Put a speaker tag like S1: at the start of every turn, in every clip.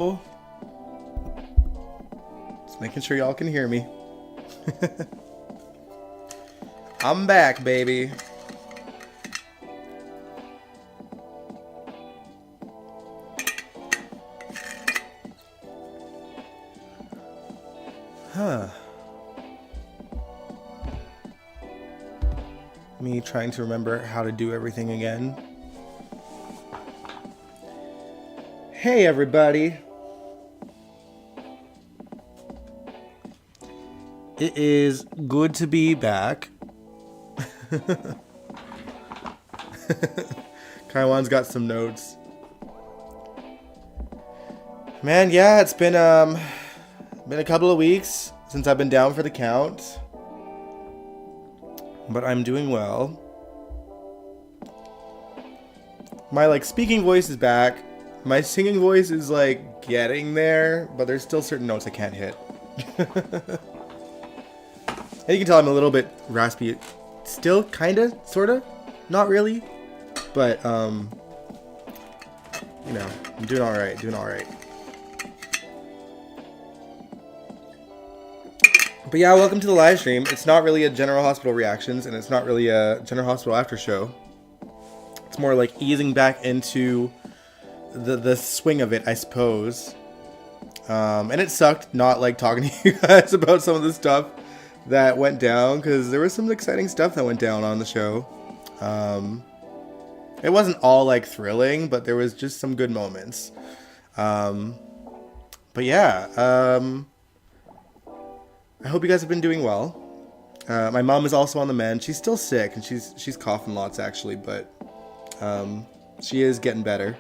S1: Just making sure y'all can hear me. I'm back, baby. Me trying to remember how to do everything again. Hey, everybody. It is good to be back. Kaiwan's got some notes. Man, yeah, it's been a couple of weeks since I've been down for the count. But I'm doing well. My speaking voice is back. My singing voice is getting there, but there's still certain notes I can't hit. And you can tell I'm a little bit raspy. Still, kinda, sorta, not really. But, I'm doing alright, But yeah, welcome to the live stream. It's not really a General Hospital reactions, and it's not really a General Hospital after show. It's more like easing back into the swing of it, I suppose. And it sucked not talking to you guys about some of the stuff that went down, because there was some exciting stuff that went down on the show. It wasn't all thrilling, but there was just some good moments. But yeah, I hope you guys have been doing well. My mom is also on the mend. She's still sick, and she's coughing lots actually, but she is getting better.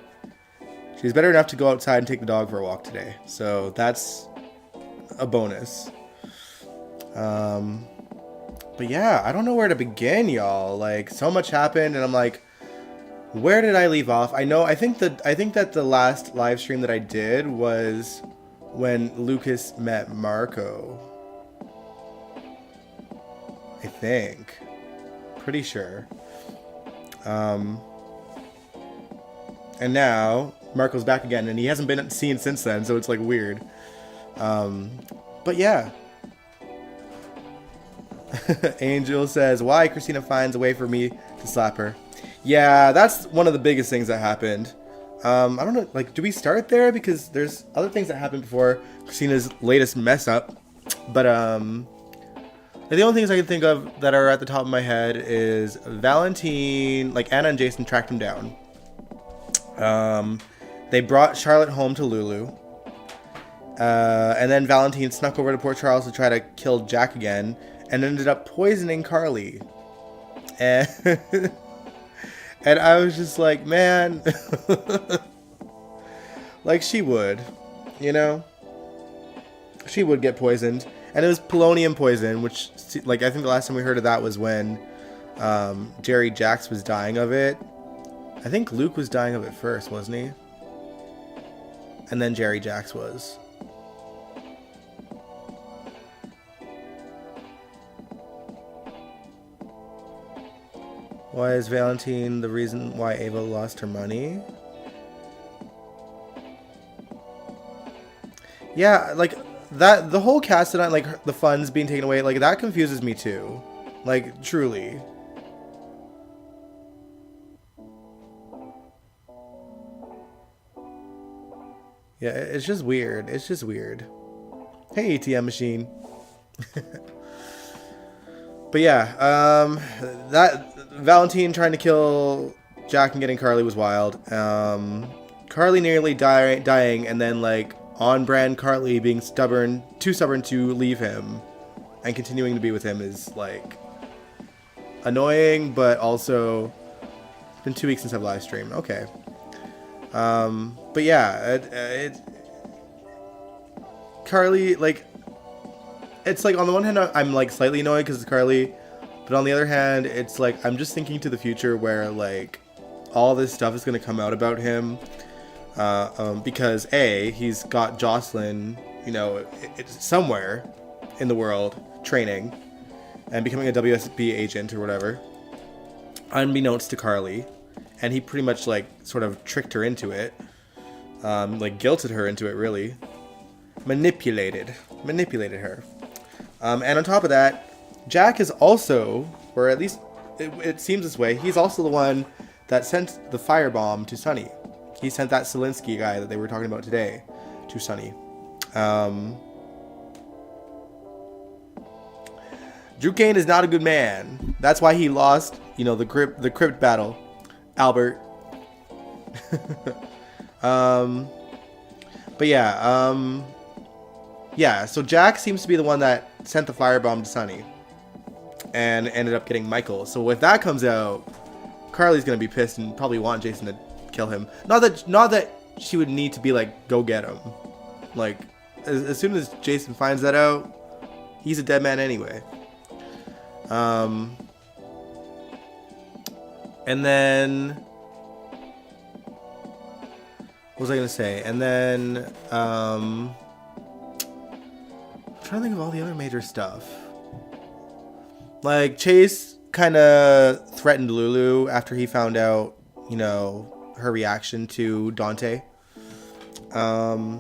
S1: She's better enough to go outside and take the dog for a walk today, so that's a bonus. But yeah, I don't know where to begin, y'all. So much happened, and I'm where did I leave off? I think that the last live stream that I did was when Lucas met Marco. I think. Pretty sure. And now Marco's back again, and he hasn't been seen since then, so it's weird. But yeah. Angel says, why Christina finds a way for me to slap her. Yeah, that's one of the biggest things that happened. I don't know, do we start there? Because there's other things that happened before Christina's latest mess up. But, the only things I can think of that are at the top of my head is Valentine, Anna and Jason tracked him down. They brought Charlotte home to Lulu. And then Valentine snuck over to Port Charles to try to kill Jack again and ended up poisoning Carly. And, and I was just man, she would, she would get poisoned. And it was polonium poison, which, I think the last time we heard of that was when Jerry Jax was dying of it. I think Luke was dying of it first, wasn't he? And then Jerry Jax was. Why is Valentine the reason why Ava lost her money? Yeah, that, the whole cast tonight, the funds being taken away, that confuses me too. Truly. Yeah, it's just weird. It's just weird. Hey, ATM machine. But yeah, that Valentine trying to kill Jack and getting Carly was wild. Carly nearly dying, and then on-brand Carly being too stubborn to leave him and continuing to be with him is annoying, but also it's been 2 weeks since I've live streamed. Okay. But yeah, Carly, it's on the one hand I'm slightly annoyed because it's Carly, but on the other hand it's I'm just thinking to the future where all this stuff is going to come out about him. Because he's got Jocelyn, somewhere in the world training and becoming a WSB agent or whatever, unbeknownst to Carly, and he pretty much sort of tricked her into it. like guilted her into it, really. Manipulated her. And on top of that, Jack is also, or at least it seems this way, he's also the one that sent the firebomb to Sunny. He sent that Selinsky guy that they were talking about today to Sunny. Drew Kane is not a good man. That's why he lost, the crypt battle. Albert. But yeah, so Jack seems to be the one that sent the firebomb to Sunny and ended up getting Michael. So if that comes out, Carly's gonna be pissed and probably want Jason to kill him. Not that she would need to be like, go get him. Like, as soon as Jason finds that out, he's a dead man anyway. And then, what was I gonna say? And then, I'm trying to think of all the other major stuff. Like, Chase kind of threatened Lulu after he found out, her reaction to Dante. But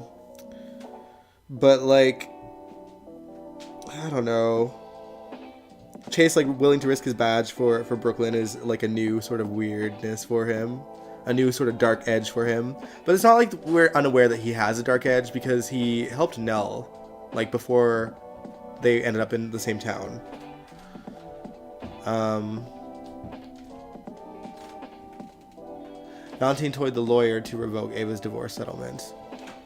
S1: like, I don't know. Chase, like, willing to risk his badge for Brooklyn is like a new sort of weirdness for him. A new sort of dark edge for him. But it's not like we're unaware that he has a dark edge, because he helped Nell, like, before they ended up in the same town. Valentine told the lawyer to revoke Ava's divorce settlement.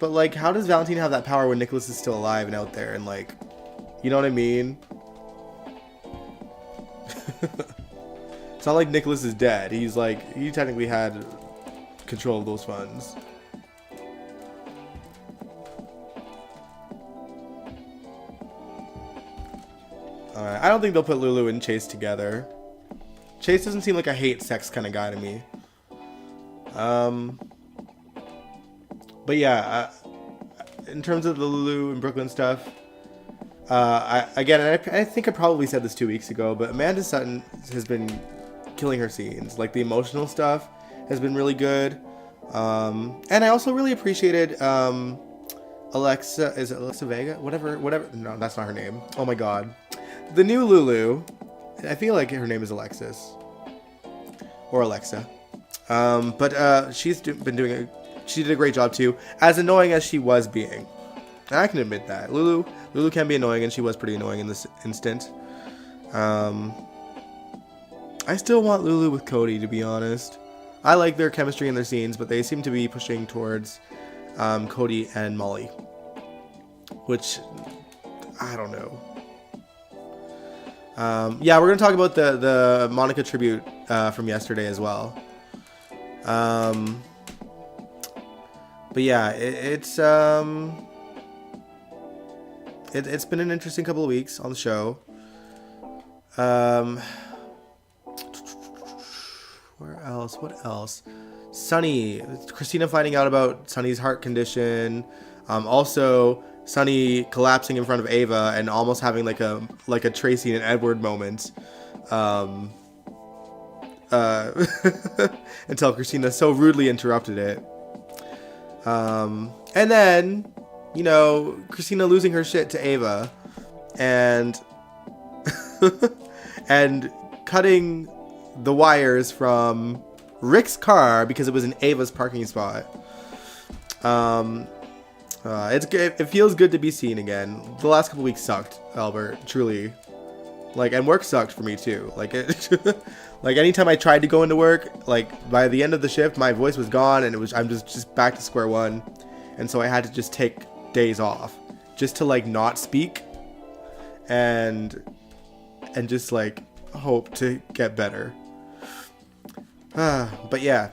S1: But, like, how does Valentine have that power when Nicholas is still alive and out there and, like, you know what I mean? It's not like Nicholas is dead. He's like, he technically had control of those funds. Alright, I don't think they'll put Lulu and Chase together. Chase doesn't seem like a hate sex kind of guy to me. But yeah, in terms of the Lulu and Brooklyn stuff, I think I probably said this 2 weeks ago, but Amanda Sutton has been killing her scenes. Like, the emotional stuff has been really good. And I also really appreciated Alexa. Is it Alexa Vega? Whatever. No, that's not her name. Oh my god. The new Lulu. I feel like her name is Alexis. Or Alexa. But she's been doing she did a great job too, as annoying as she was being. And I can admit that. Lulu can be annoying, and she was pretty annoying in this instant. I still want Lulu with Cody, to be honest. I like their chemistry and their scenes, but they seem to be pushing towards Cody and Molly. Which, I don't know. Yeah, we're going to talk about the Monica tribute from yesterday as well. But yeah, it's been an interesting couple of weeks on the show. Where else? What else? Sunny. Christina finding out about Sunny's heart condition. Also, Sunny collapsing in front of Ava and almost having like a Tracy and Edward moment. Until Christina so rudely interrupted it. And then, Christina losing her shit to Ava and and cutting the wires from Rick's car because it was in Ava's parking spot. It feels good to be seen again. The last couple weeks sucked, Albert, truly. And work sucked for me too. Anytime I tried to go into work, by the end of the shift, my voice was gone, and I'm just back to square one. And so I had to just take days off, just to not speak, and just hope to get better. But yeah,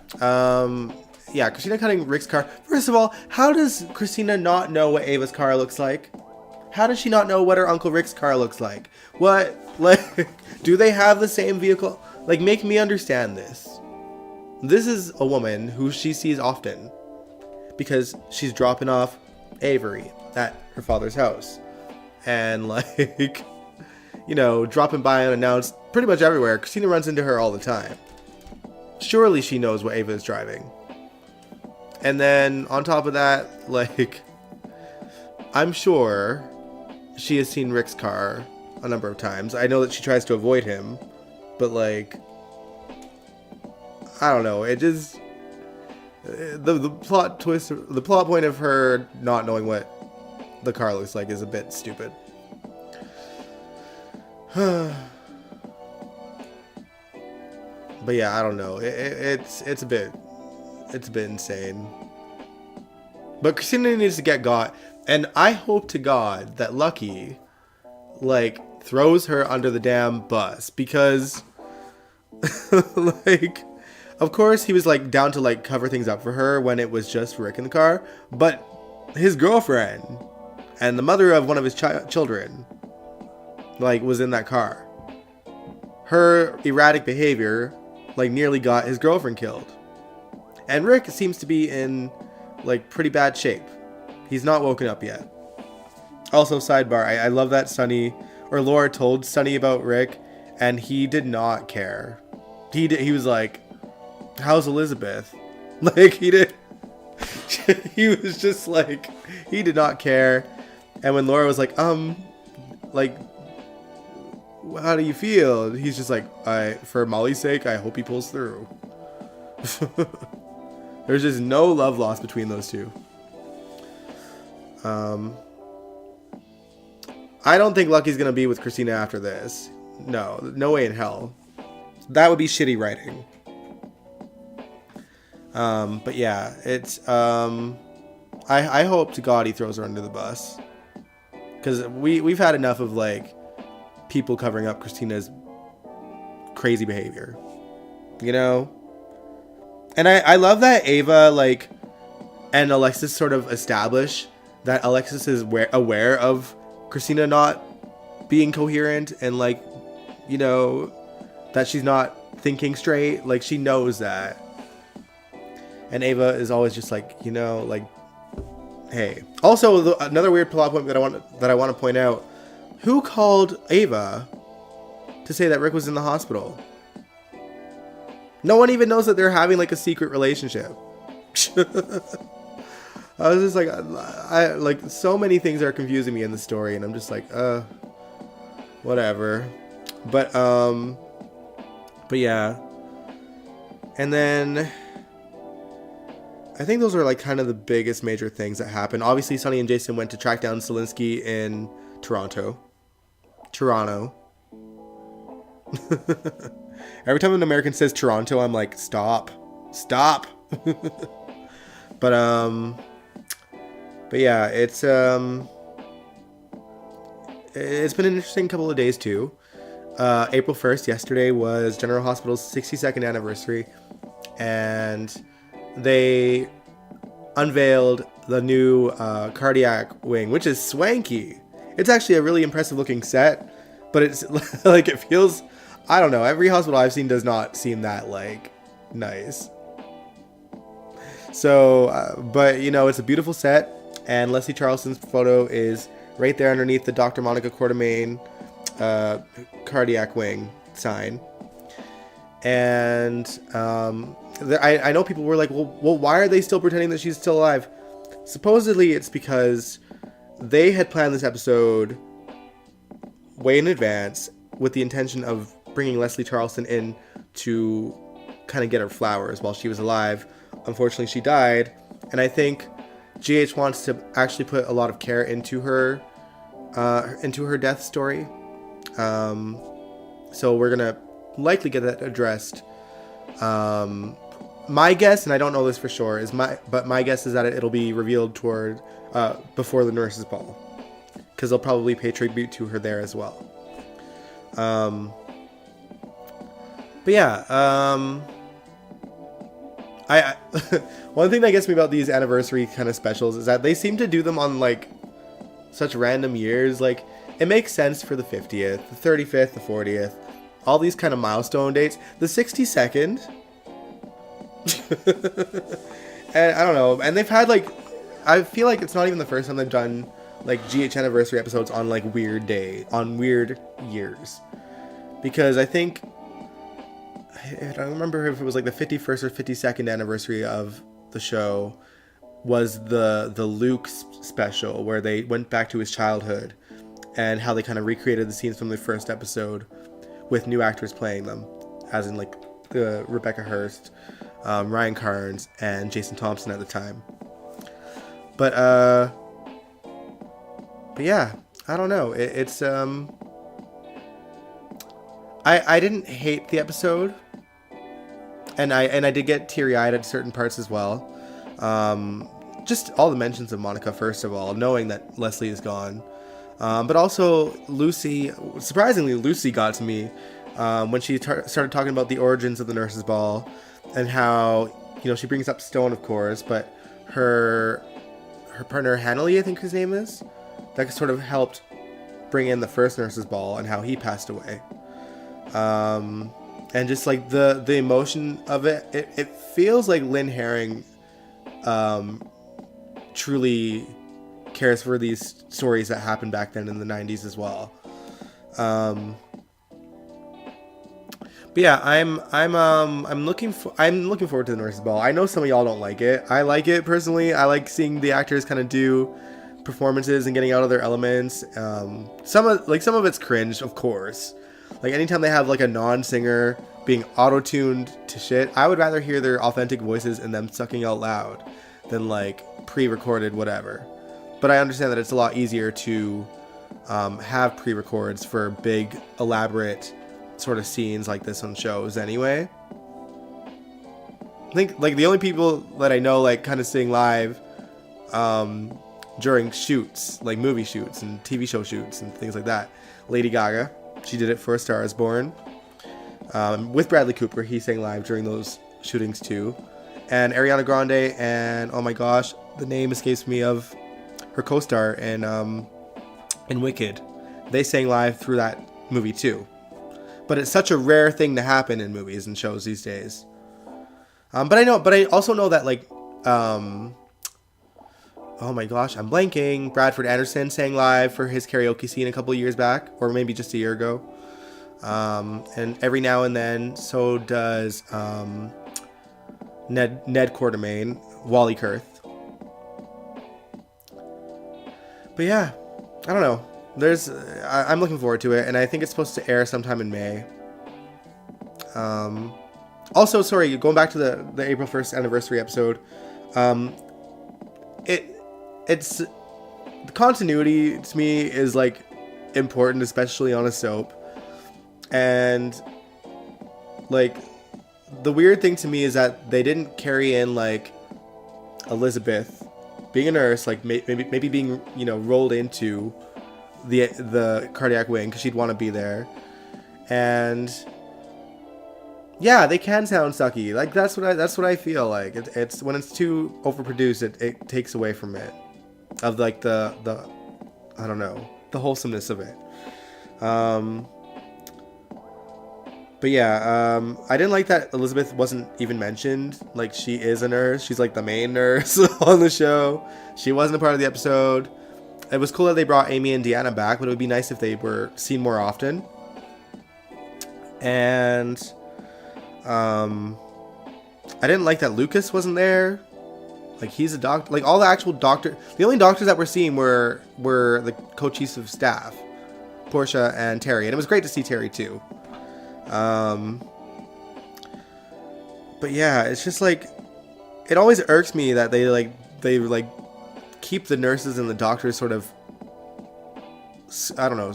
S1: Christina cutting Rick's car. First of all, how does Christina not know what Ava's car looks like? How does she not know what her Uncle Rick's car looks like? What, do they have the same vehicle? Make me understand this. This is a woman who she sees often because she's dropping off Avery at her father's house. And dropping by unannounced pretty much everywhere. Christina runs into her all the time. Surely she knows what Ava is driving. And then on top of that, like, I'm sure she has seen Rick's car a number of times. I know that she tries to avoid him, but like, I don't know. It just the plot twist, the plot point of her not knowing what the car looks like is a bit stupid. But yeah, I don't know. It's a bit insane. But Christina needs to get got, and I hope to God that Lucky like throws her under the damn bus, because like, of course he was like down to like cover things up for her when it was just Rick in the car, but his girlfriend and the mother of one of his children like was in that car. Her erratic behavior like nearly got his girlfriend killed. And Rick seems to be in like pretty bad shape. He's not woken up yet. Also, sidebar, I love that Sonny, or Laura told Sonny about Rick, and he did not care. He was like, how's Elizabeth? Like, he was just like, he did not care. And when Laura was like, like, how do you feel? He's just like, for Molly's sake, I hope he pulls through. There's just no love lost between those two. I don't think Lucky's gonna be with Christina after this. No way in hell. That would be shitty writing. But yeah, it's I hope to God he throws her under the bus, because we've had enough of like people covering up Christina's crazy behavior, you know. And I love that Ava like and Alexis sort of establish that Alexis is aware of Christina not being coherent, and like, you know, that she's not thinking straight. Like, she knows that. And Ava is always just like, you know, like, hey. Also, another weird plot point that I want to point out: who called Ava to say that Rick was in the hospital? No one even knows that they're having like a secret relationship. I was just like, I like, so many things are confusing me in the story, and I'm just like, whatever. But yeah. And then I think those are like kind of the biggest major things that happened. Obviously, Sonny and Jason went to track down Stilinski in Toronto. Every time an American says Toronto, I'm like, stop. But yeah, it's been an interesting couple of days too. April 1st, yesterday, was General Hospital's 62nd anniversary, and they unveiled the new cardiac wing, which is swanky. It's actually a really impressive looking set, but it's like, it feels, I don't know, every hospital I've seen does not seem that like nice. So, but you know, it's a beautiful set, and Leslie Charleston's photo is right there underneath the Dr. Monica Quartermain cardiac wing sign. And I know people were like, well, why are they still pretending that she's still alive? Supposedly it's because they had planned this episode way in advance with the intention of bringing Leslie Charleston in to kind of get her flowers while she was alive. Unfortunately, she died, and I think GH wants to actually put a lot of care into her death story. So we're gonna likely get that addressed. My guess, and I don't know this for sure, but my guess is that it'll be revealed toward before the nurses' ball, because they'll probably pay tribute to her there as well. But yeah, I one thing that gets me about these anniversary kind of specials is that they seem to do them on like such random years. Like, it makes sense for the 50th, the 35th, the 40th, all these kind of milestone dates. The 62nd, and I don't know. And they've had like, I feel like it's not even the first time they've done like GH anniversary episodes on like weird years, because I think, I don't remember if it was like the 51st or 52nd anniversary of the show. was the Luke special, where they went back to his childhood and how they kind of recreated the scenes from the first episode with new actors playing them, as in like Rebecca Hurst, Ryan Carnes, and Jason Thompson at the time. But yeah, I don't know. It's I didn't hate the episode, and I did get teary-eyed at certain parts as well. Just all the mentions of Monica, first of all, knowing that Leslie is gone. But also Lucy, surprisingly, Lucy got to me when she started talking about the origins of the Nurses' Ball, and how, she brings up Stone, of course, but her partner Hanley, I think his name is, that sort of helped bring in the first Nurses' Ball, and how he passed away. And just like the emotion of it feels like Lynn Herring truly cares for these stories that happened back then in the 90s as well. But yeah, I'm looking forward to the Nurses' Ball. I know some of y'all don't like it. I like it personally. I like seeing the actors kind of do performances and getting out of their elements. Some of it's cringe, of course. Like anytime they have like a non-singer being auto-tuned to shit, I would rather hear their authentic voices and them sucking out loud than like pre-recorded whatever. But I understand that it's a lot easier to have pre-records for big, elaborate sort of scenes like this on shows anyway. I think like the only people that I know like kind of sing live during shoots, like movie shoots and TV show shoots and things like that. Lady Gaga, she did it for A Star Is Born. With Bradley Cooper, he sang live during those shootings too. And Ariana Grande and, oh my gosh, the name escapes me, of her co-star in Wicked. They sang live through that movie too. But it's such a rare thing to happen in movies and shows these days. But I also know that like, oh my gosh, I'm blanking. Bradford Anderson sang live for his karaoke scene a couple of years back, or maybe just a year ago. And every now and then, so does Ned Quartermain, Wally Kurth. But yeah, I don't know. I'm looking forward to it, and I think it's supposed to air sometime in May. Also, sorry, going back to the April 1st anniversary episode, it's the continuity to me is like important, especially on a soap. And like the weird thing to me is that they didn't carry in like Elizabeth being a nurse, like maybe being rolled into the cardiac wing because she'd want to be there. And yeah, they can sound sucky. Like that's what I feel like. It's when it's too overproduced, it takes away from it, of like the I don't know, the wholesomeness of it. But yeah, I didn't like that Elizabeth wasn't even mentioned. Like, she is a nurse. She's like the main nurse on the show. She wasn't a part of the episode. It was cool that they brought Amy and Deanna back, but it would be nice if they were seen more often. And I didn't like that Lucas wasn't there. Like, he's a doctor. Like, all the actual doctor. The only doctors that we're seeing were the co-chiefs of staff, Portia and Terry. And it was great to see Terry too. But yeah, it's just like, it always irks me that they keep the nurses and the doctors sort of, I don't know,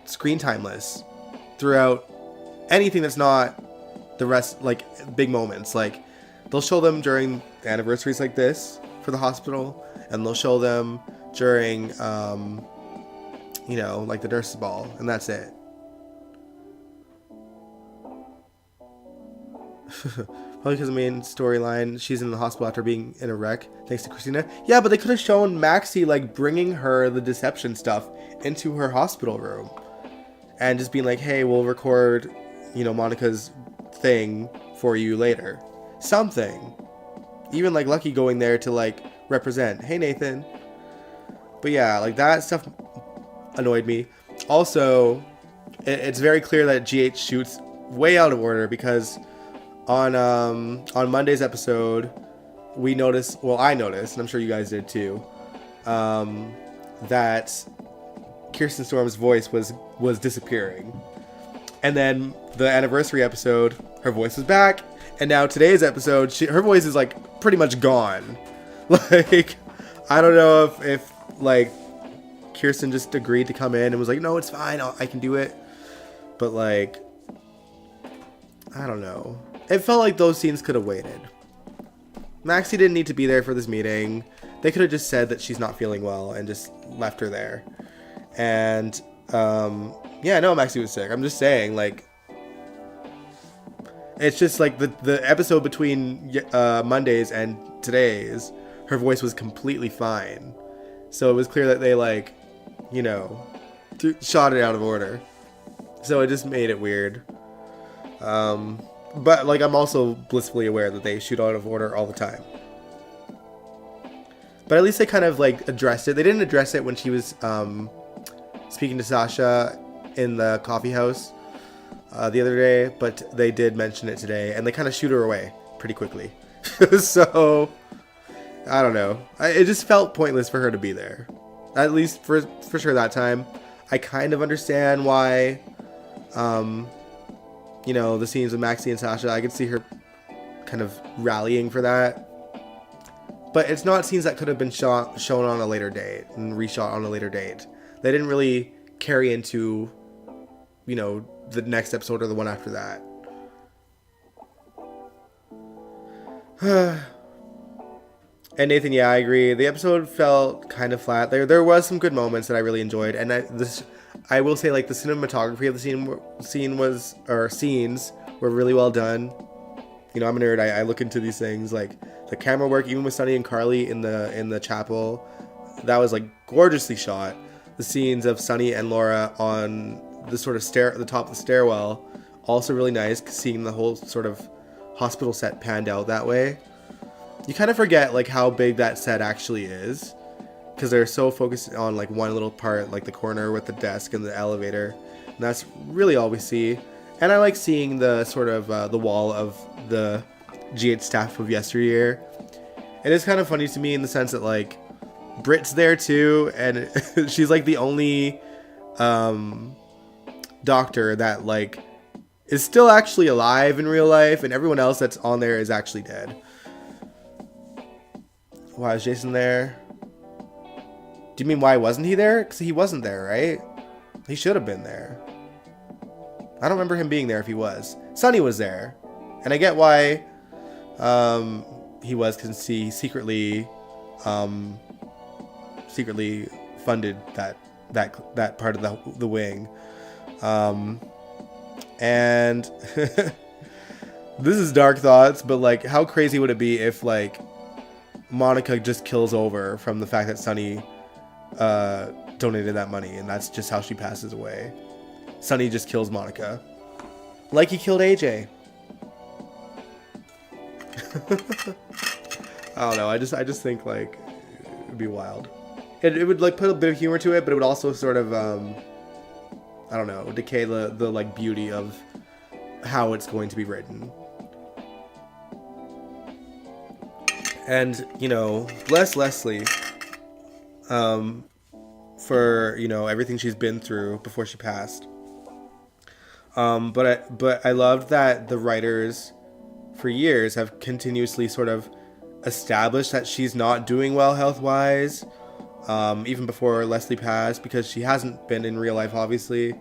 S1: screen timeless throughout anything that's not the rest, like big moments. Like, they'll show them during anniversaries like this for the hospital, and they'll show them during, like the Nurses' Ball, and that's it. Probably because the main storyline, she's in the hospital after being in a wreck, thanks to Christina. Yeah, but they could have shown Maxie, like, bringing her the deception stuff into her hospital room. And just being like, hey, we'll record, Monica's thing for you later. Something. Even, like, Lucky going there to, like, represent. Hey, Nathan. But yeah, like, that stuff annoyed me. Also, it's very clear that GH shoots way out of order, because on Monday's episode, we noticed, well, I noticed, and I'm sure you guys did too, that Kirsten Storm's voice was disappearing. And then the anniversary episode, her voice was back. And now today's episode, her voice is like pretty much gone. Like, I don't know if like Kirsten just agreed to come in and was like, no, it's fine, I can do it. But like, I don't know. It felt like those scenes could have waited. Maxie didn't need to be there for this meeting. They could have just said that she's not feeling well and just left her there. And yeah, no, Maxie was sick. I'm just saying, like, it's just like the episode between Mondays and today's, her voice was completely fine. So it was clear that they, like, you know, shot it out of order. So it just made it weird. But, like, I'm also blissfully aware that they shoot out of order all the time. But at least they kind of, like, addressed it. They didn't address it when she was speaking to Sasha in the coffee house the other day, but they did mention it today, and they kind of shoot her away pretty quickly. So, I don't know. It just felt pointless for her to be there. At least for sure that time. I kind of understand why, you know, the scenes with Maxie and Sasha, I could see her kind of rallying for that. But it's not scenes that could have been shown on a later date and reshot on a later date. They didn't really carry into, you know, the next episode or the one after that. And Nathan, yeah, I agree. The episode felt kind of flat. There was some good moments that I really enjoyed, and I will say, like, the cinematography of the scenes were really well done. You know, I'm a nerd. I look into these things, like the camera work, even with Sunny and Carly in the chapel, that was like gorgeously shot. The scenes of Sunny and Laura on the sort of the top of the stairwell, also really nice. Seeing the whole sort of hospital set panned out that way. You kind of forget like how big that set actually is, because they're so focused on like one little part, like the corner with the desk and the elevator, and that's really all we see. And I like seeing the sort of the wall of the G8 staff of yesteryear. It is kind of funny to me in the sense that like Britt's there too, and she's like the only doctor that like is still actually alive in real life, and everyone else that's on there is actually dead. Why is Jason there? Do you mean why wasn't he there? Because he wasn't there, right? He should have been there. I don't remember him being there if he was. Sunny was there. And I get why he was, because he secretly funded that part of the wing. And this is dark thoughts, but like how crazy would it be if like Monica just kills over from the fact that Sunny donated that money, and that's just how she passes away. Sunny just kills Monica, like he killed AJ. I don't know. I just think like it would be wild. It would like put a bit of humor to it, but it would also sort of I don't know, decay the like beauty of how it's going to be written. And, you know, bless Leslie for, you know, everything she's been through before she passed. But I loved that the writers for years have continuously sort of established that she's not doing well health-wise, even before Leslie passed, because she hasn't been in real life, obviously.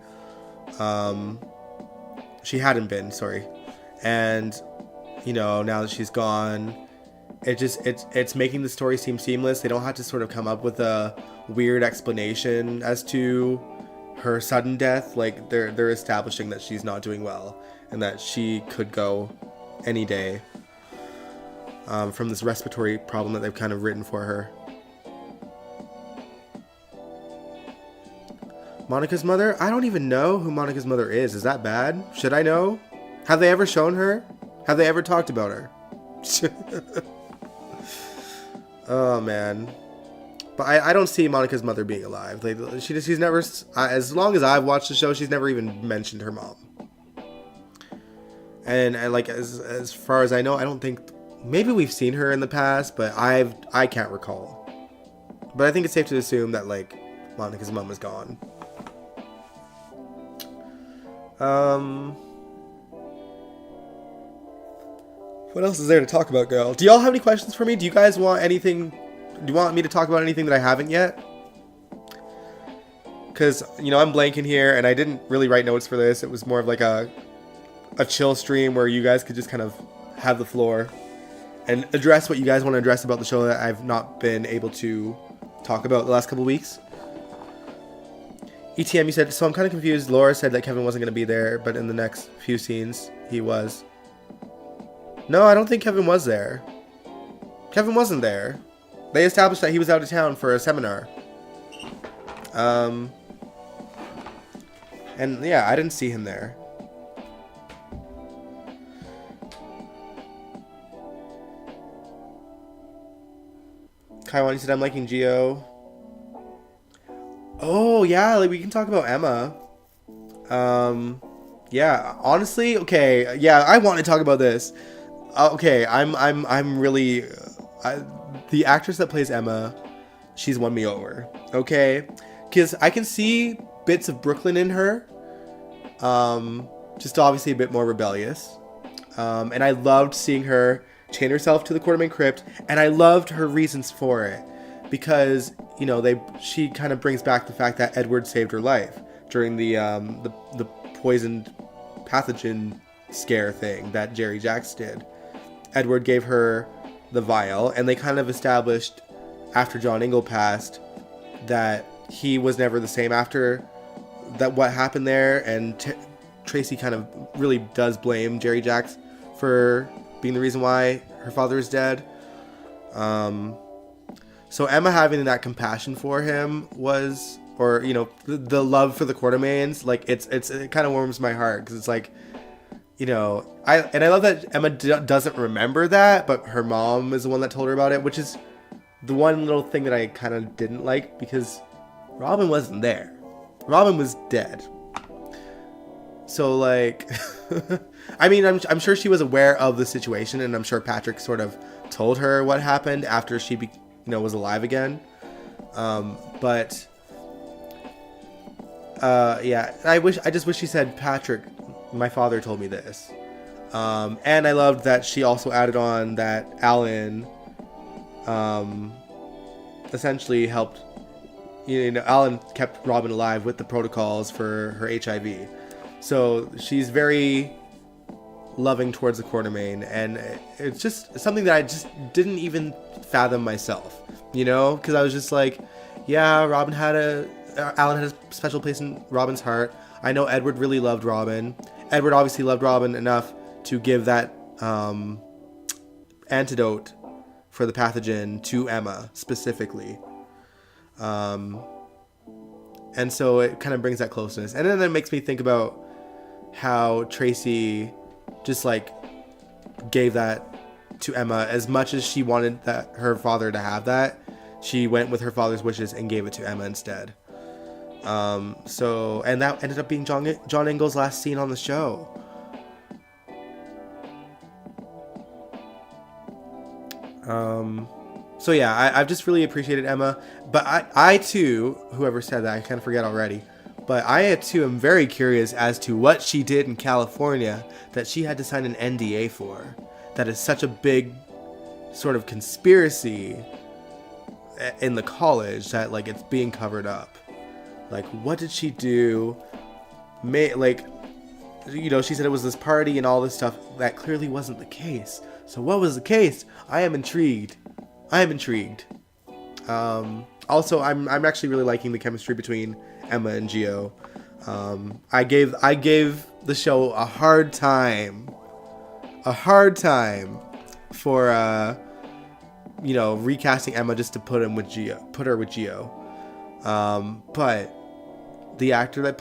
S1: She hadn't been, sorry. And, you know, now that she's gone, it's making the story seem seamless. They don't have to sort of come up with a weird explanation as to her sudden death. Like they're establishing that she's not doing well and that she could go any day from this respiratory problem that they've kind of written for her. Monica's mother? I don't even know who Monica's mother is. Is that bad? Should I know? Have they ever shown her? Have they ever talked about her? Oh man, but I don't see Monica's mother being alive. Like she's never, as long as I've watched the show, she's never even mentioned her mom. And like as far as I know, I don't think maybe we've seen her in the past, but I can't recall. But I think it's safe to assume that like Monica's mom is gone. What else is there to talk about, girl? Do y'all have any questions for me? Do you guys want anything? Do you want me to talk about anything that I haven't yet? Because, you know, I'm blanking here, and I didn't really write notes for this. It was more of like a chill stream where you guys could just kind of have the floor and address what you guys want to address about the show that I've not been able to talk about the last couple weeks. ETM, you said, so I'm kind of confused. Laura said that Kevin wasn't going to be there, but in the next few scenes, he was. No, I don't think Kevin was there. Kevin wasn't there. They established that he was out of town for a seminar. And yeah, I didn't see him there. Kaiwan said, I'm liking Gio. Oh, yeah, like we can talk about Emma. Yeah, honestly, okay, yeah, I want to talk about this. Okay, I'm really, the actress that plays Emma, she's won me over, okay? Because I can see bits of Brooklyn in her, just obviously a bit more rebellious, and I loved seeing her chain herself to the Quartermaine crypt, and I loved her reasons for it, because, you know, she kind of brings back the fact that Edward saved her life during the poisoned pathogen scare thing that Jerry Jacks did. Edward gave her the vial, and they kind of established after John Ingle passed that he was never the same after that, what happened there, and Tracy kind of really does blame Jerry Jacks for being the reason why her father is dead. So Emma having that compassion for him was, or, you know, the love for the Quartermaines, like it kind of warms my heart, because it's like, you know, I love that Emma doesn't remember that, but her mom is the one that told her about it, which is the one little thing that I kind of didn't like, because Robin wasn't there. Robin was dead. So, like, I mean, I'm sure she was aware of the situation, and I'm sure Patrick sort of told her what happened after she, was alive again. But yeah, I just wish she said, Patrick, my father told me this. And I loved that she also added on that Alan essentially helped, Alan kept Robin alive with the protocols for her HIV. So she's very loving towards the Quartermaine, and it's just something that I just didn't even fathom myself, because I was just like, yeah, Alan had a special place in Robin's heart. I know Edward really loved Robin. Edward obviously loved Robin enough to give that antidote for the pathogen to Emma specifically. And so it kind of brings that closeness. And then it makes me think about how Tracy just like gave that to Emma. As much as she wanted that her father to have that, she went with her father's wishes and gave it to Emma instead. And that ended up being John Ingle's last scene on the show. So yeah, I've just really appreciated Emma, but I too, whoever said that, I kind of forget already, but I too am very curious as to what she did in California that she had to sign an NDA for. That is such a big sort of conspiracy in the college that like it's being covered up. Like, what did she do? She said it was this party and all this stuff. That clearly wasn't the case. So what was the case? I am intrigued. Also, I'm actually really liking the chemistry between Emma and Gio. I gave the show a hard time for recasting Emma just to put her with Gio. But the actor that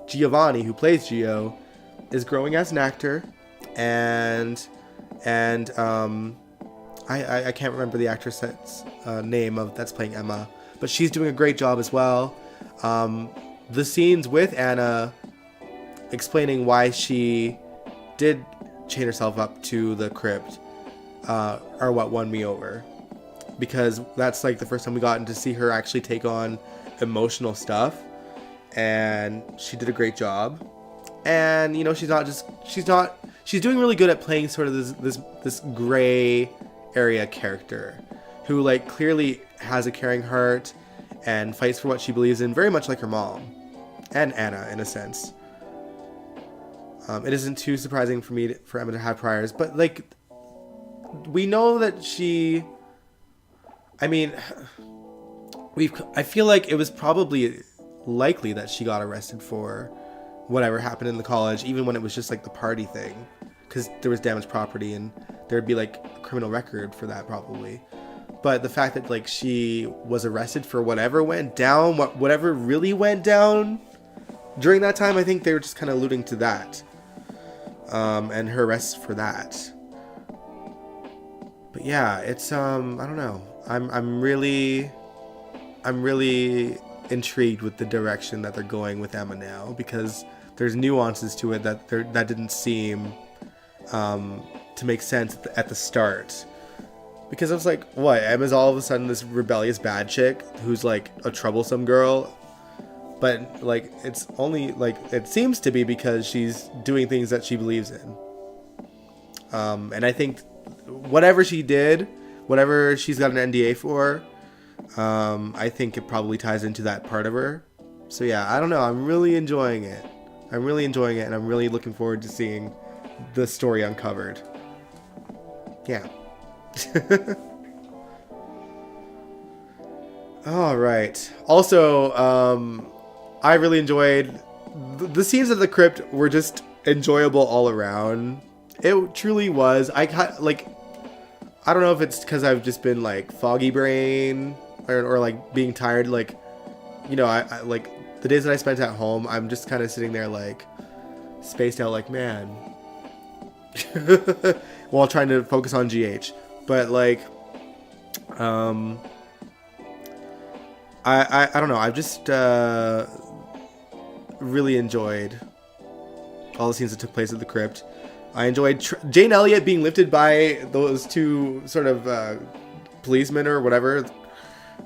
S1: Giovanni, who plays Gio, is growing as an actor, and I can't remember the actress's name that's playing Emma, but she's doing a great job as well. The scenes with Anna explaining why she did chain herself up to the crypt are what won me over, because that's like the first time we gotten to see her actually take on emotional stuff, and she did a great job. And you know, she's doing really good at playing sort of this gray area character who like clearly has a caring heart and fights for what she believes in, very much like her mom and Anna in a sense. It isn't too surprising for Emma to have priors, but like we know that she, I mean, I feel like it was probably likely that she got arrested for whatever happened in the college, even when it was just like the party thing, because there was damaged property and there'd be like a criminal record for that probably. But the fact that like she was arrested for whatever went down, whatever really went down during that time, I think they were just kind of alluding to that, and her arrest for that. But yeah, it's I don't know. I'm really intrigued with the direction that they're going with Emma now, because there's nuances to it that didn't seem to make sense at the start. Because I was like, what? Emma's all of a sudden this rebellious bad chick who's like a troublesome girl, but like it's only like it seems to be because she's doing things that she believes in. And I think whatever she did, whatever she's got an NDA for, I think it probably ties into that part of her. So yeah, I don't know. I'm really enjoying it. And I'm really looking forward to seeing the story uncovered. Yeah. All right. Also, I really enjoyed the scenes at the crypt. Were just enjoyable all around. It truly was. I don't know if it's because I've just been like foggy brain or like being tired. Like, you know, I like the days that I spent at home, I'm just kind of sitting there like spaced out, like, man, while trying to focus on GH. But like, I don't know. I've just really enjoyed all the scenes that took place at the crypt. I enjoyed Jane Elliott being lifted by those two sort of policemen or whatever.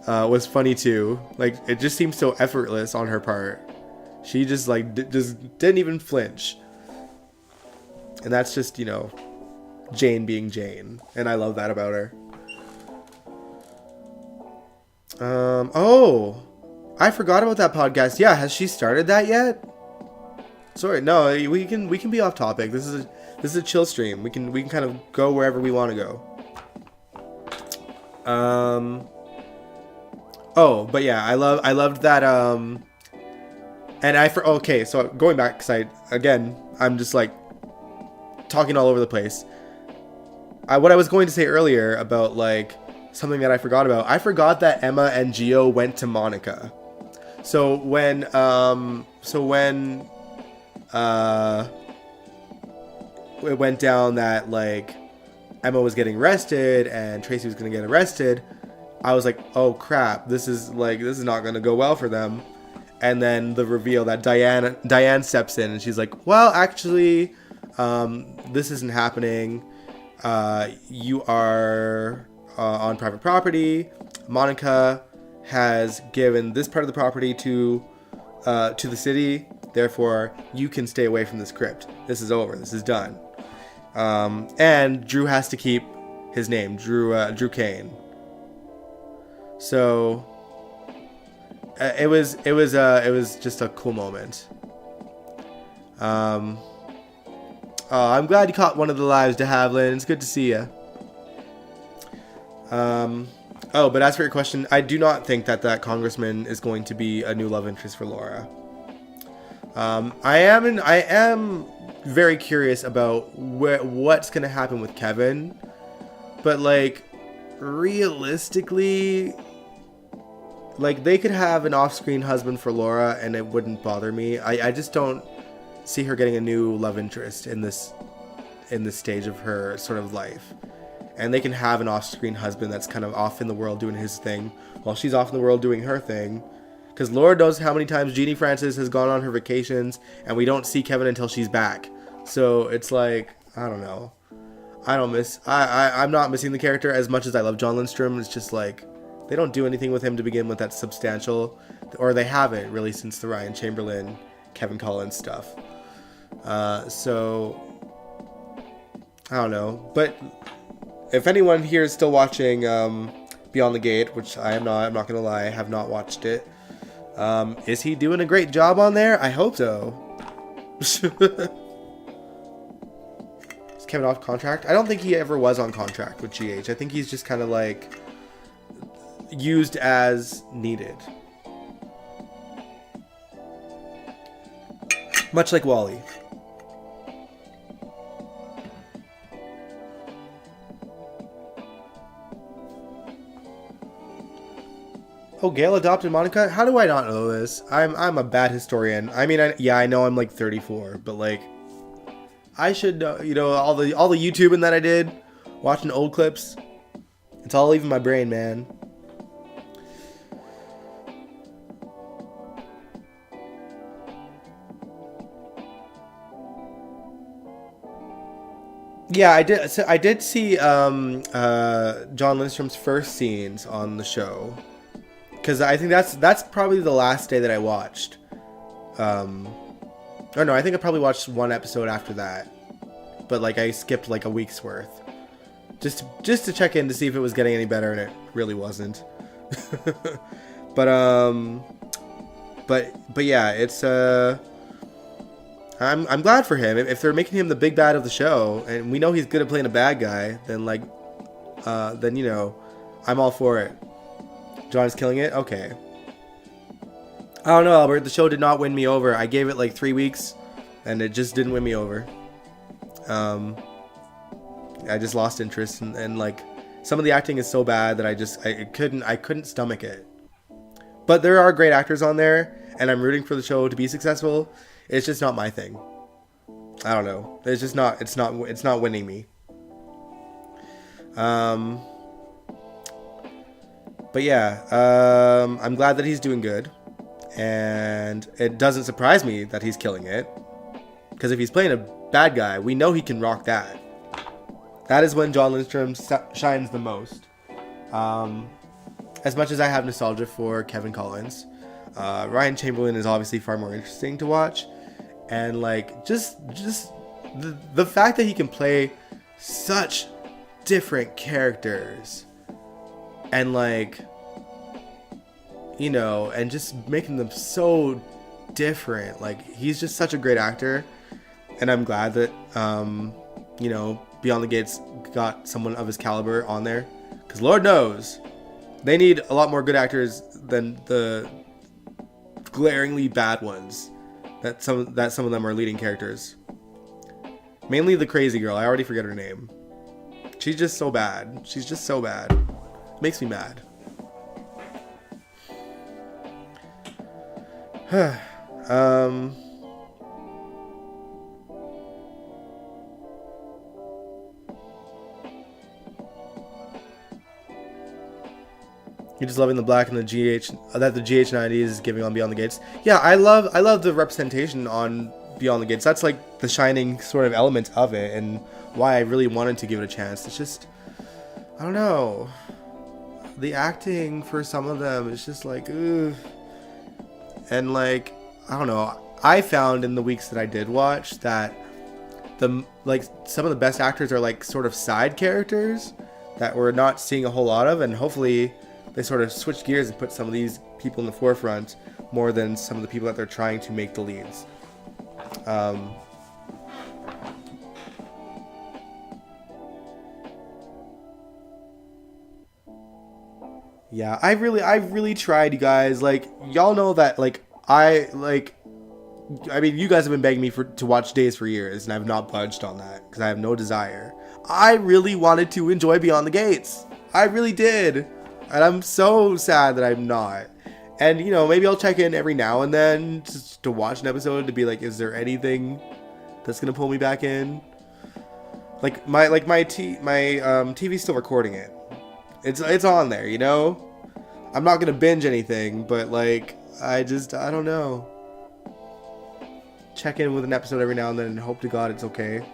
S1: Was funny too. Like, it just seems so effortless on her part. She just like just didn't even flinch. And that's just, you know, Jane being Jane, and I love that about her. Oh, I forgot about that podcast. Yeah, has she started that yet? Sorry, no, we can be off topic. This is a chill stream. We can kind of go wherever we want to go. Oh, but yeah, I loved that. And okay, so going back, because I'm just like talking all over the place. What I was going to say earlier about like something that I forgot about. I forgot that Emma and Gio went to Monica. So when it went down that like Emma was getting arrested and Tracy was going to get arrested, I was like, oh crap, this is not going to go well for them. And then the reveal that Diane steps in and she's like, well, actually, this isn't happening. You are on private property. Monica has given this part of the property to the city. Therefore, you can stay away from this crypt. This is over. This is done. And Drew has to keep his name, Drew Kane. So it was just a cool moment. I'm glad you caught one of the lives, de Havilland. It's good to see you. But as for your question, I do not think that congressman is going to be a new love interest for Laura. I am very curious about what's going to happen with Kevin, but like realistically, like they could have an off-screen husband for Laura and it wouldn't bother me. I just don't see her getting a new love interest in this stage of her sort of life. And they can have an off-screen husband that's kind of off in the world doing his thing while she's off in the world doing her thing. Because Lord knows how many times Jeannie Francis has gone on her vacations and we don't see Kevin until she's back. So it's like, I don't know. I don't miss. I'm not missing the character as much as I love John Lindstrom. It's just like they don't do anything with him to begin with that's substantial, or they haven't really since the Ryan Chamberlain, Kevin Collins stuff. So I don't know. But if anyone here is still watching Beyond the Gate, which I am not, I'm not gonna lie, I have not watched it. Is he doing a great job on there? I hope so. Is Kevin off contract? I don't think he ever was on contract with GH. I think he's just kind of like used as needed. Much like Wally. Oh, Gail adopted Monica? How do I not know this? I'm a bad historian. I mean, I know I'm like 34, but like I should know, all the YouTubing that I did, watching old clips. It's all leaving my brain, man. Yeah, I did. So I did see John Lindstrom's first scenes on the show, because I think that's probably the last day that I watched. Or no, I think I probably watched one episode after that, but like I skipped like a week's worth, just to check in to see if it was getting any better, and it really wasn't. but yeah, it's I'm glad for him. If they're making him the big bad of the show, and we know he's good at playing a bad guy, then I'm all for it. John's killing it? Okay. I don't know, Albert. The show did not win me over. I gave it like 3 weeks, and it just didn't win me over. I just lost interest, and like some of the acting is so bad that I couldn't stomach it. But there are great actors on there, and I'm rooting for the show to be successful. It's just not my thing. I don't know. It's just not. It's not winning me. But yeah, I'm glad that he's doing good, and it doesn't surprise me that he's killing it, because if he's playing a bad guy, we know he can rock that. That is when John Lindstrom shines the most. As much as I have nostalgia for Kevin Collins, Ryan Chamberlain is obviously far more interesting to watch, and like just the fact that he can play such different characters, and like, and just making them so different. Like, he's just such a great actor, and I'm glad that Beyond the Gates got someone of his caliber on there, because Lord knows they need a lot more good actors than the glaringly bad ones that some of them are leading characters. Mainly the crazy girl. I already forget her name. She's just so bad. She's just so bad. Makes me mad. You're just loving the black and the GH that the GH90 is giving on Beyond the Gates. Yeah, I love the representation on Beyond the Gates. That's like the shining sort of element of it, and why I really wanted to give it a chance. It's just, I don't know, the acting for some of them is just like, ugh. And like, I don't know, I found in the weeks that I did watch that some of the best actors are like sort of side characters that we're not seeing a whole lot of, and hopefully they sort of switch gears and put some of these people in the forefront more than some of the people that they're trying to make the leads. Yeah, I've really tried, you guys. Like, y'all know that, I mean, you guys have been begging me to watch Days for years, and I've not budged on that because I have no desire. I really wanted to enjoy Beyond the Gates. I really did. And I'm so sad that I'm not. And, maybe I'll check in every now and then just to watch an episode to be like, is there anything that's going to pull me back in? Like, my TV's still recording it. It's on there, I'm not going to binge anything, but, like, I don't know. Check in with an episode every now and then and hope to God it's okay.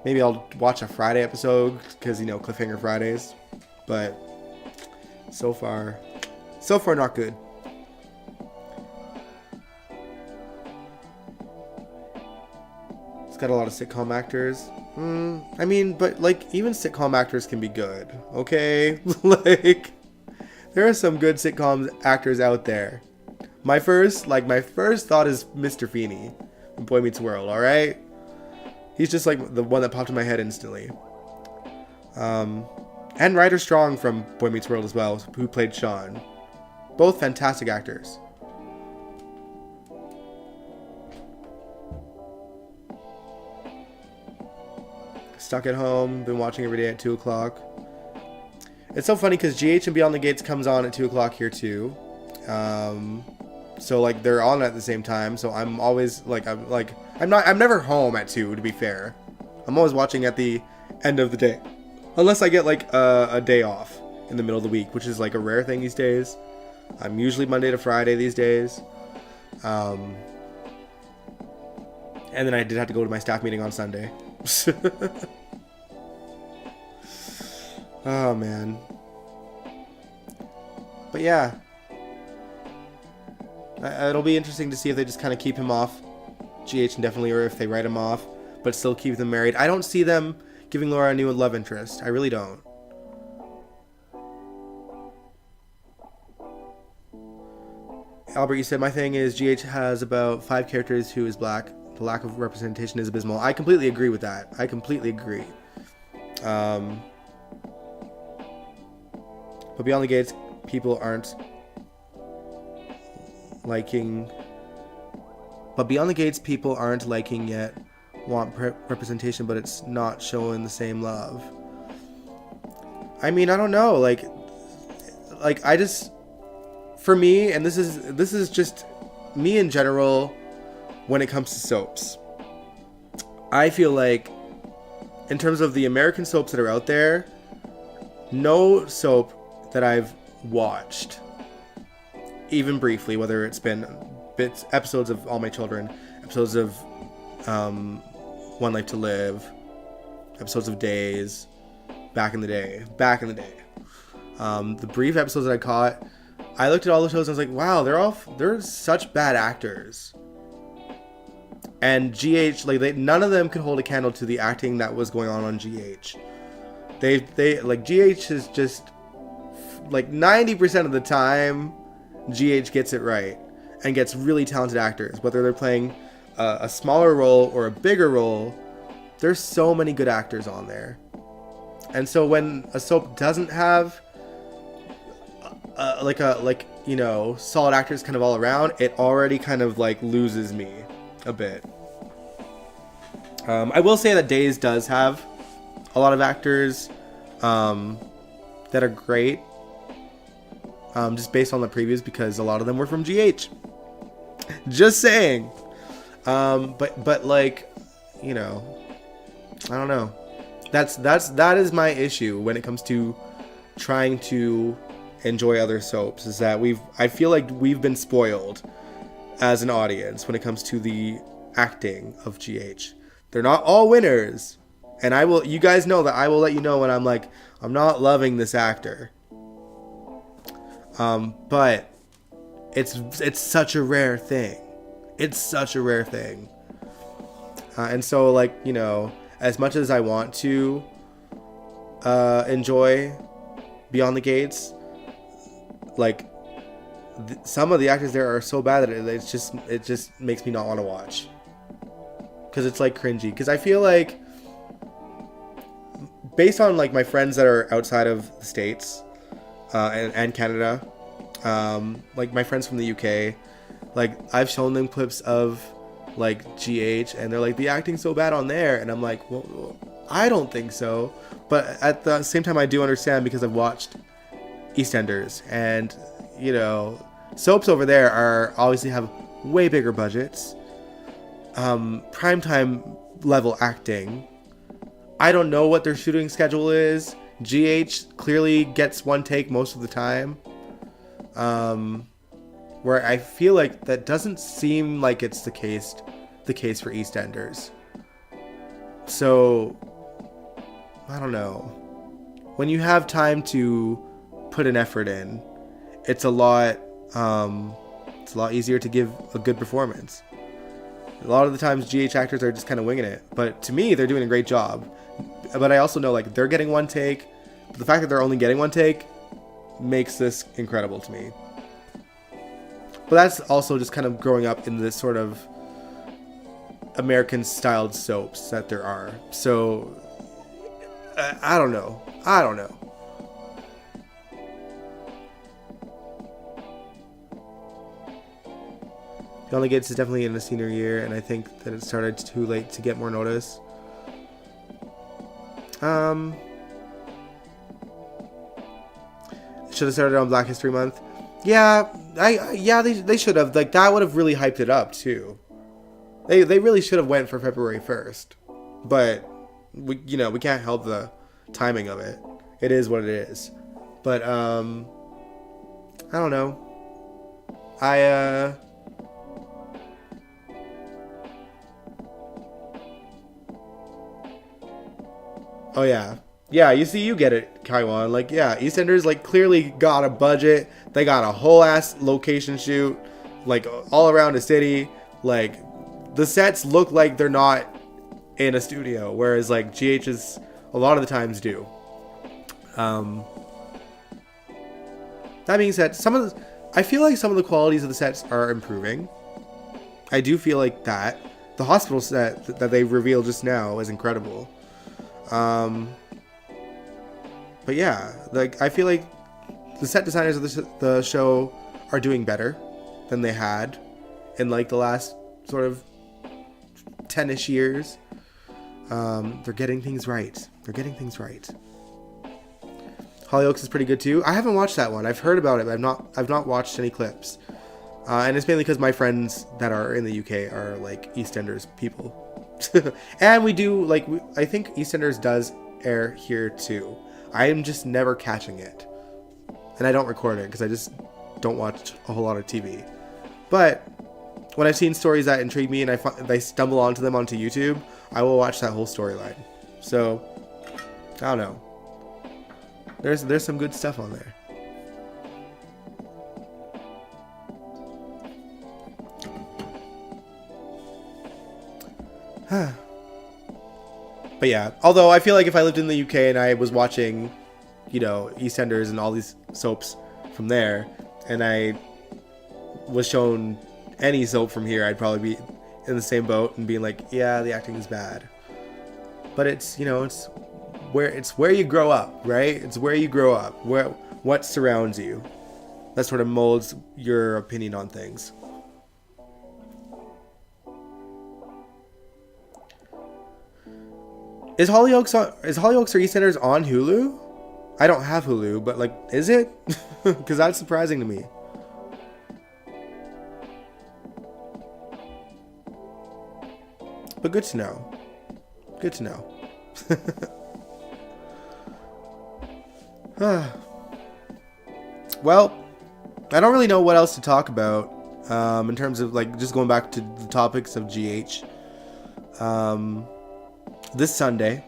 S1: Maybe I'll watch a Friday episode because, Cliffhanger Fridays. But so far not good. It's got a lot of sitcom actors. But like even sitcom actors can be good. Okay? Like there are some good sitcom actors out there. My first thought is Mr. Feeney from Boy Meets World, alright? He's just like the one that popped in my head instantly. And Ryder Strong from Boy Meets World as well, who played Sean. Both fantastic actors. Stuck at home, been watching every day at 2 o'clock. It's so funny because GH and Beyond the Gates comes on at 2 o'clock here too. So like they're on at the same time. So I'm always I'm never home at 2, to be fair. I'm always watching at the end of the day. Unless I get like a day off in the middle of the week, which is like a rare thing these days. I'm usually Monday to Friday these days. And then I did have to go to my staff meeting on Sunday. Oh man. But yeah. It'll be interesting to see if they just kind of keep him off GH indefinitely, or if they write him off but still keep them married. I don't see them giving Laura a new love interest. I really don't. Albert, you said my thing is GH has about 5 characters who is black. The lack of representation is abysmal. I completely agree with that. I completely agree. But Beyond the Gates, people aren't liking. But Beyond the Gates, people aren't liking yet. Want representation, but it's not showing the same love. I mean, I don't know. Like I just, for me, and this is just me in general, when it comes to soaps, I feel like in terms of the American soaps that are out there, no soap that I've watched, even briefly, whether it's been episodes of All My Children, episodes of One Life to Live, episodes of Days, back in the day, the brief episodes that I caught, I looked at all the shows and I was like, wow, they're such bad actors. And GH, none of them could hold a candle to the acting that was going on GH. They GH is just, 90% of the time, GH gets it right and gets really talented actors, whether they're playing a smaller role or a bigger role. There's so many good actors on there. And so when a soap doesn't have solid actors kind of all around, it already kind of loses me a bit. I will say that Days does have a lot of actors that are great, just based on the previews, because a lot of them were from GH. Just saying. But I don't know. That is my issue when it comes to trying to enjoy other soaps, is that I feel like we've been spoiled as an audience when it comes to the acting of GH. They're not all winners, and you guys know that I will let you know when I'm not loving this actor. But it's such a rare thing. It's such a rare thing. And so as much as I want to enjoy Beyond the Gates, some of the actors there are so bad that it just makes me not want to watch, because it's cringy. Because I feel like, based on my friends that are outside of the States and Canada, my friends from the UK, I've shown them clips of GH, and they're the acting's so bad on there, and I'm well, I don't think so. But at the same time, I do understand, because I've watched EastEnders, and soaps over there obviously have way bigger budgets, primetime level acting. I don't know what their shooting schedule is. GH clearly gets one take most of the time, where I feel that doesn't seem like it's the case for EastEnders. So, I don't know. When you have time to put an effort in, it's a lot easier to give a good performance. A lot of the times GH actors are just kind of winging it, but to me they're doing a great job. But I also know like they're getting one take, but the fact that they're only getting one take makes this incredible to me. But that's also just kind of growing up in this sort of American styled soaps that there are. So I don't know. Beyond the Gates is definitely in the senior year, and I think that it started too late to get more notice. Should have started on Black History Month. Yeah, they should have. Like that would have really hyped it up too. They really should have went for February 1st, but we can't help the timing of it. It is what it is. But I don't know. Oh yeah. Yeah, you see, you get it, Kaiwan. Like, yeah, EastEnders, like, clearly got a budget. They got a whole ass location shoot, like, all around the city. Like, the sets look like they're not in a studio, whereas, like, GH's a lot of the times do. That being said, I feel like some of the qualities of the sets are improving. I do feel like that. The hospital set that they revealed just now is incredible. But yeah, like I feel like the set designers of the show are doing better than they had in like the last sort of 10-ish years. They're getting things right. Hollyoaks is pretty good too. I haven't watched that one. I've heard about it, but I've not watched any clips. And it's mainly because my friends that are in the UK are like EastEnders people. And we do like I think EastEnders does air here too. I am just never catching it, and I don't record it because I just don't watch a whole lot of TV. But when I've seen stories that intrigue me and I stumble onto them onto YouTube, I will watch that whole storyline. So I don't know. There's some good stuff on there. But yeah, although I feel like if I lived in the UK and I was watching, EastEnders and all these soaps from there, and I was shown any soap from here, I'd probably be in the same boat and being like, yeah, the acting is bad. But it's where you grow up, right? It's where you grow up, what surrounds you. That sort of molds your opinion on things. Is Hollyoaks or EastEnders on Hulu? I don't have Hulu, but like, is it? Because that's surprising to me. But good to know. Well, I don't really know what else to talk about in terms of like just going back to the topics of GH. This Sunday,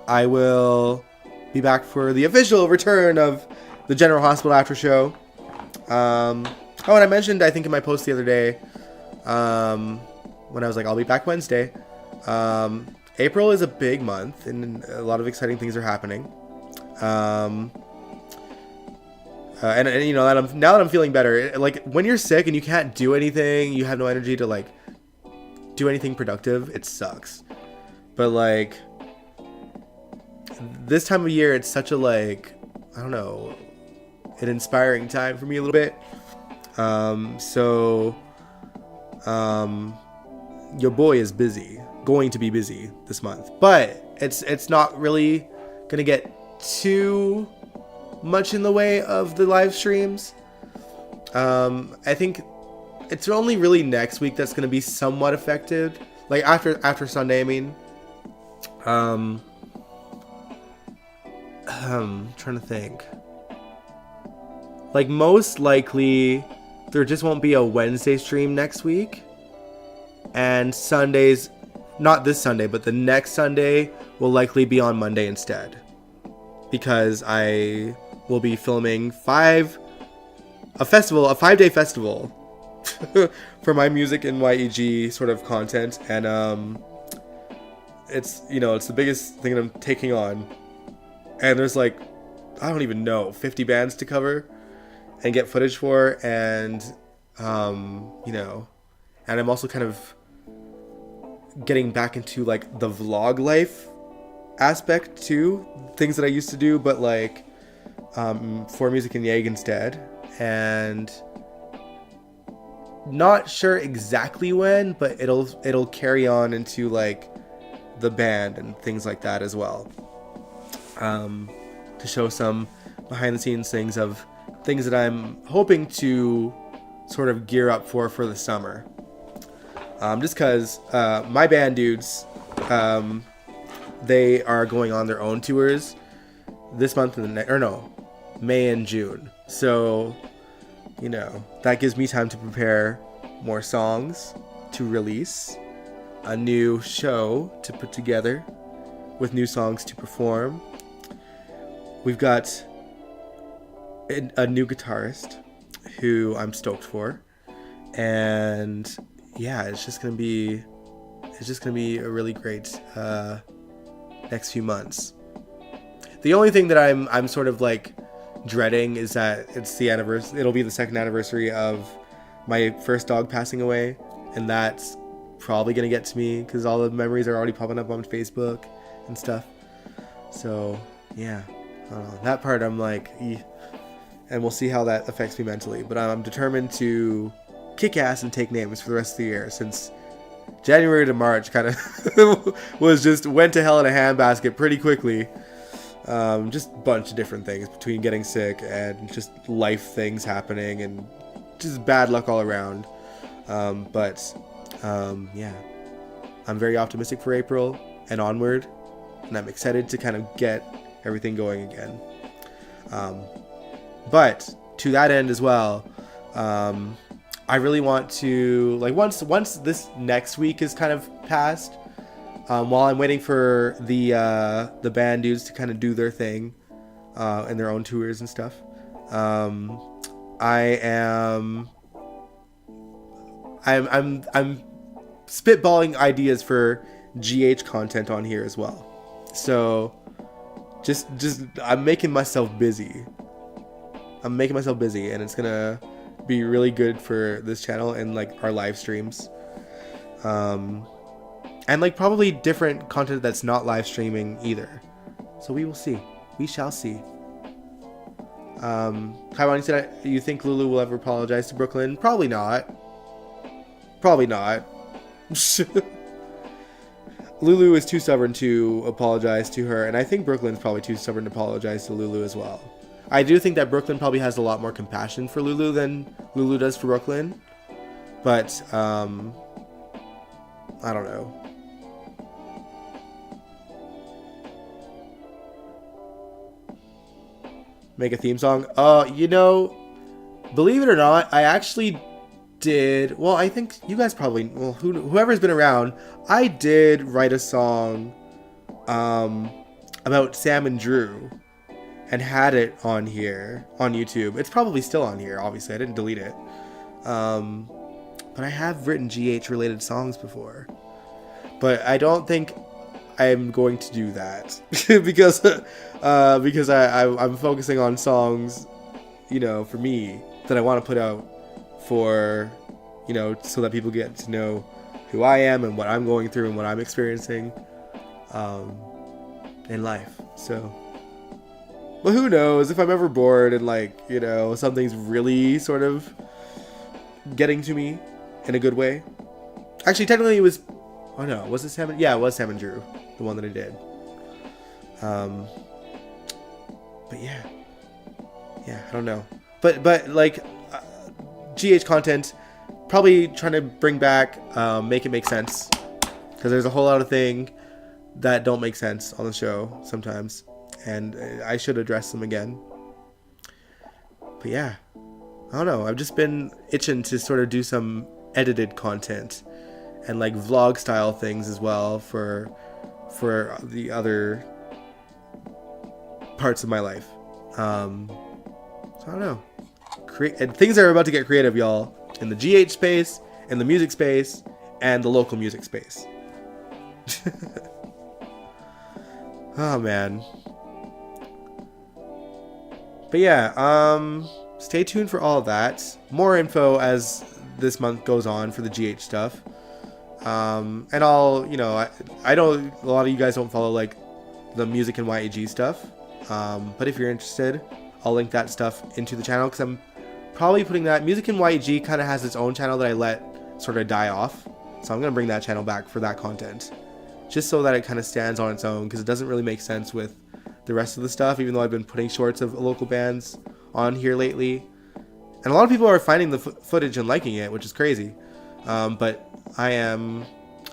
S1: I will be back for the official return of the General Hospital After Show. And I mentioned, I think in my post the other day, when I was like, I'll be back Wednesday. April is a big month, and a lot of exciting things are happening. And now that I'm feeling better, like when you're sick and you can't do anything, you have no energy to like do anything productive, it sucks. But like this time of year, it's such a like, I don't know, an inspiring time for me a little bit. Your boy is going to be busy this month, but it's not really gonna get too much in the way of the live streams. I think it's only really next week that's gonna be somewhat affected. Like after Sunday, I mean. Trying to think. Like most likely, there just won't be a Wednesday stream next week, and Sundays not this Sunday, but the next Sunday will likely be on Monday instead, because I will be filming a 5-day festival for my music and YEG sort of content, and it's the biggest thing that I'm taking on, and there's like, I don't even know, 50 bands to cover and get footage for, and and I'm also kind of getting back into like the vlog life aspect too, things that I used to do, but like for Music and YEG instead, and not sure exactly when, but it'll carry on into like the band and things like that as well, to show some behind the scenes things of things that I'm hoping to sort of gear up for the summer, just because my band dudes, they are going on their own tours this month and May and June, so that gives me time to prepare more songs to release, a new show to put together with new songs to perform. We've got a new guitarist who I'm stoked for, and yeah, it's just gonna be a really great next few months. The only thing that I'm sort of like dreading is that it's the anniversary. It'll be the second anniversary of my first dog passing away, and that's probably gonna get to me because all the memories are already popping up on Facebook and stuff. So yeah, that part I'm like, and we'll see how that affects me mentally. But I'm determined to kick ass and take names for the rest of the year, since January to March kind of went to hell in a handbasket pretty quickly. Just a bunch of different things between getting sick and just life things happening and just bad luck all around. Yeah, I'm very optimistic for April and onward, and I'm excited to kind of get everything going again. But to that end as well, I really want to, like, once this next week is kind of passed, while I'm waiting for the band dudes to kind of do their thing in their own tours and stuff, I'm spitballing ideas for GH content on here as well. So just I'm making myself busy, and it's gonna be really good for this channel and like our live streams, and like probably different content that's not live streaming either. So we shall see. Taiwan, you said you think Lulu will ever apologize to Brooklyn? Probably not. Lulu is too stubborn to apologize to her, and I think Brooklyn's probably too stubborn to apologize to Lulu as well. I do think that Brooklyn probably has a lot more compassion for Lulu than Lulu does for Brooklyn, but I don't know. Make a theme song? Believe it or not, I actually did. Well, I think you guys probably, well, whoever's been around, I did write a song about Sam and Drew and had it on here on YouTube. It's probably still on here, obviously. I didn't delete it. But I have written GH related songs before. But I don't think I'm going to do that because I'm focusing on songs, for me that I want to put out for, so that people get to know who I am and what I'm going through and what I'm experiencing in life. So, but who knows, if I'm ever bored and something's really sort of getting to me in a good way. Actually, technically it was, oh no, was it Sam? Yeah, it was Sam and Drew, the one that I did. But yeah, I don't know. But GH content, probably trying to bring back, make it make sense, because there's a whole lot of things that don't make sense on the show sometimes, and I should address them again. But yeah, I don't know. I've just been itching to sort of do some edited content and like vlog style things as well for the other parts of my life. So I don't know. And things are about to get creative, y'all, in the GH space, in the music space, and the local music space. Oh man. But yeah, stay tuned for all of that. More info as this month goes on for the GH stuff. And I'll, I know a lot of you guys don't follow like the music and YAG stuff. But if you're interested, I'll link that stuff into the channel, because I'm probably putting that. Music and YAG kind of has its own channel that I let sort of die off. So I'm going to bring that channel back for that content, just so that it kind of stands on its own, because it doesn't really make sense with the rest of the stuff, even though I've been putting shorts of local bands on here lately. And a lot of people are finding the footage and liking it, which is crazy. But I don't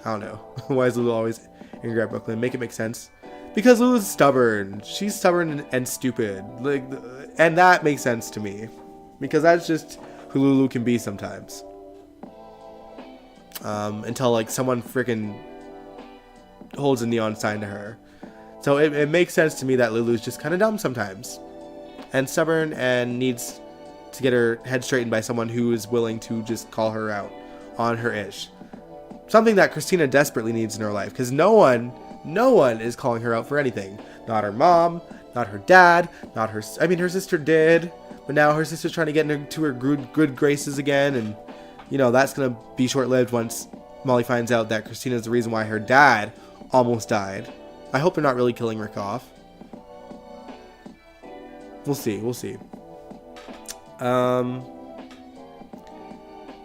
S1: know. Why is Lulu always angry at Brooklyn? Make it make sense. Because Lulu's stubborn. She's stubborn and stupid. And that makes sense to me, because that's just who Lulu can be sometimes. Until like someone freaking holds a neon sign to her. So it makes sense to me that Lulu's just kind of dumb sometimes, and stubborn, and needs to get her head straightened by someone who is willing to just call her out on her ish. Something that Christina desperately needs in her life, because no one is calling her out for anything. Not her mom, not her dad, not her... I mean, her sister did, but now her sister's trying to get into her good graces again, and, that's going to be short-lived once Molly finds out that Christina's the reason why her dad almost died. I hope they're not really killing Rick off. We'll see. But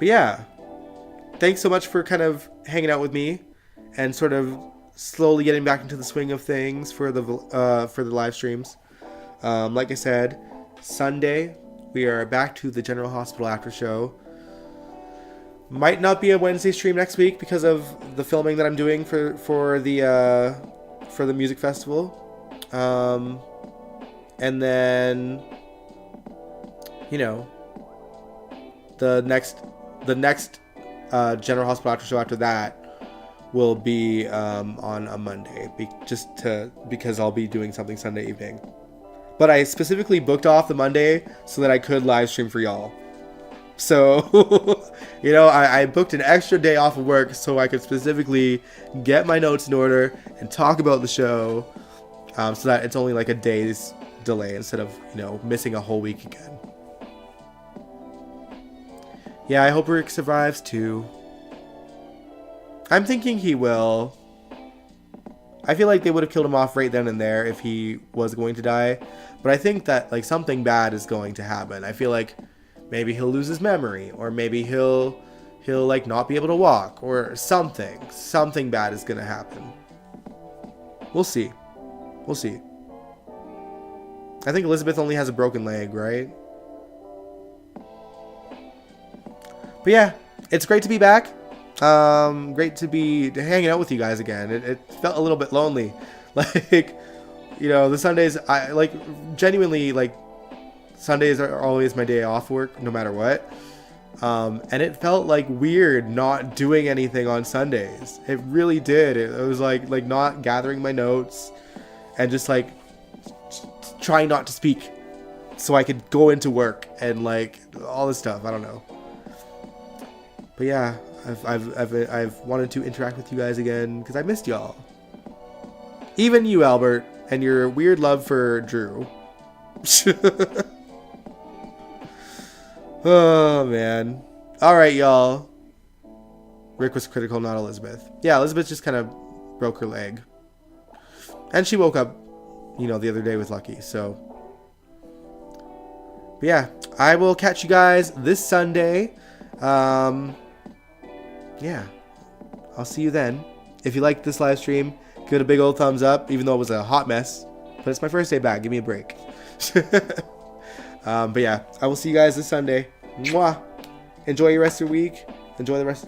S1: yeah, thanks so much for kind of hanging out with me and sort of slowly getting back into the swing of things for the live streams. Like I said, Sunday we are back to the General Hospital after show. Might not be a Wednesday stream next week because of the filming that I'm doing for the music festival. And then the next General Hospital after show after that will be on a Monday, because I'll be doing something Sunday evening. But I specifically booked off the Monday so that I could live stream for y'all. So, I booked an extra day off of work so I could specifically get my notes in order and talk about the show, so that it's only like a day's delay instead of, missing a whole week again. Yeah, I hope Rick survives too. I'm thinking he will. I feel like they would have killed him off right then and there if he was going to die. But I think that like something bad is going to happen. I feel like maybe he'll lose his memory, or maybe he'll like not be able to walk, or something. Something bad is gonna happen. We'll see. I think Elizabeth only has a broken leg, right? But yeah, it's great to be back. Great to be hanging out with you guys again. It felt a little bit lonely. Like, the Sundays, I like genuinely like Sundays are always my day off work, no matter what. And it felt like weird not doing anything on Sundays. It really did. It was like not gathering my notes and just like trying not to speak so I could go into work and like all this stuff. I don't know. But yeah, I've wanted to interact with you guys again because I missed y'all. Even you, Albert, and your weird love for Drew. Oh, man. Alright, y'all. Rick was critical, not Elizabeth. Yeah, Elizabeth just kind of broke her leg. And she woke up, the other day with Lucky, so. But yeah, I will catch you guys this Sunday. Yeah. I'll see you then. If you liked this live stream, give it a big old thumbs up, even though it was a hot mess. But it's my first day back. Give me a break. But yeah, I will see you guys this Sunday. Mwah! Enjoy your rest of your week. Enjoy the rest.